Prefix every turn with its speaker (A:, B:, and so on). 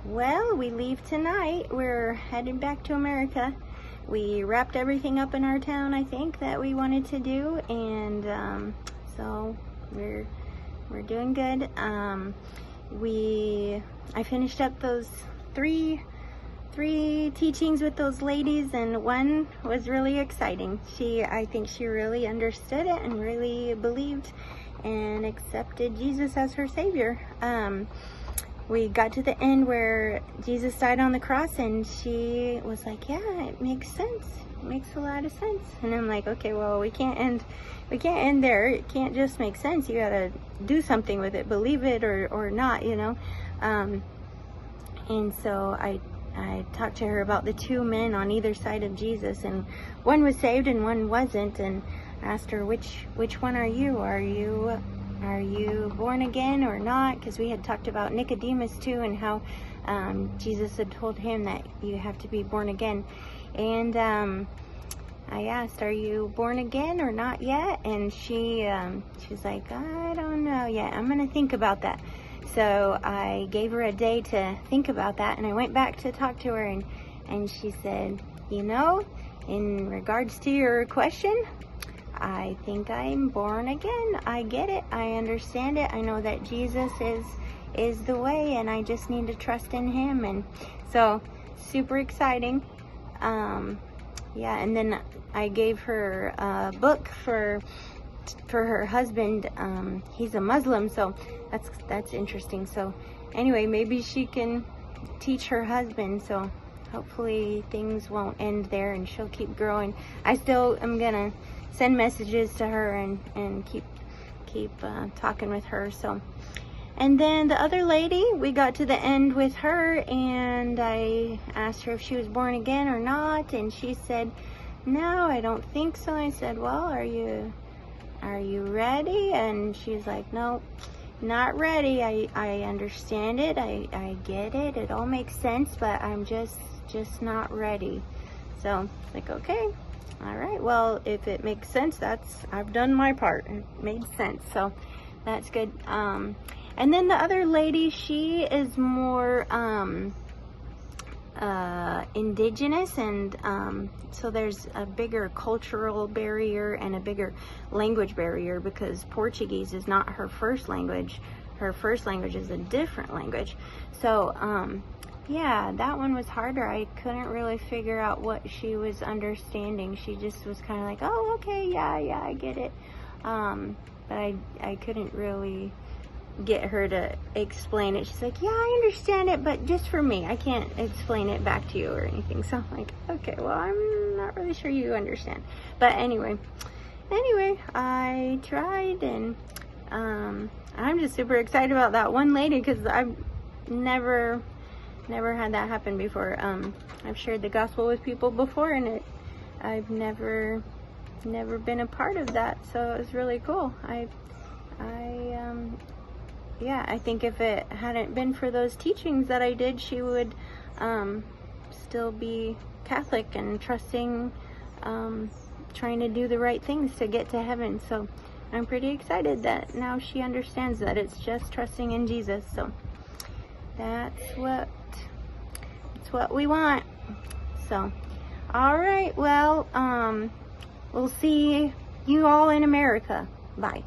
A: Well, we leave tonight. We're headed back to America. We wrapped everything up in our town, I think, that we wanted to do, and so we're doing good. I finished up those three teachings with those ladies, and one was really exciting. I think she really understood it and really believed and accepted Jesus as her Savior. We got to the end where Jesus died on the cross, and she was like, yeah, it makes sense. It makes a lot of sense. And I'm like, okay, well, we can't end there. It can't just make sense. You gotta do something with it, believe it or not, you know. And so I talked to her about the two men on either side of Jesus, and one was saved and one wasn't, and asked her, which one are you? Are you born again or not? Because we had talked about Nicodemus too, and how Jesus had told him that you have to be born again. And I asked, are you born again or not yet? And she's like, I don't know yet. I'm gonna think about that. So I gave her a day to think about that, and I went back to talk to her, and she said, you know, in regards to your question, I think I'm born again. I get it. I understand it. I know that Jesus is the way, and I just need to trust in him. And so super exciting. Yeah, and then I gave her a book for her husband. He's a Muslim, so that's interesting. So anyway, maybe she can teach her husband, so hopefully things won't end there and she'll keep growing. I still am gonna send messages to her and keep talking with her. So, and then the other lady, we got to the end with her, and I asked her if she was born again or not, and she said, no, I don't think so. I said, well, are you ready? And she's like, no, not ready. I understand it. I get it. It all makes sense, but I'm just not ready. So it's like, okay, all right, well, if it makes sense, I've done my part. It made sense, so that's good. And then the other lady, she is more indigenous, and so there's a bigger cultural barrier and a bigger language barrier, because Portuguese is not her first language. Her first language is a different language. So yeah, that one was harder. I couldn't really figure out what she was understanding. She just was kind of like, oh, okay, yeah, I get it. But I couldn't really get her to explain it. She's like, yeah, I understand it, but just for me. I can't explain it back to you or anything. So I'm like, okay, well, I'm not really sure you understand. But anyway, I tried, and I'm just super excited about that one lady, because I've never had that happen before. I've shared the gospel with people before, and I've never been a part of that, so it was really cool. Yeah, I think if it hadn't been for those teachings that I did, she would still be Catholic and trusting, trying to do the right things to get to heaven. So I'm pretty excited that now she understands that it's just trusting in Jesus. So that's what we want. So, all right, well, we'll see you all in America. Bye.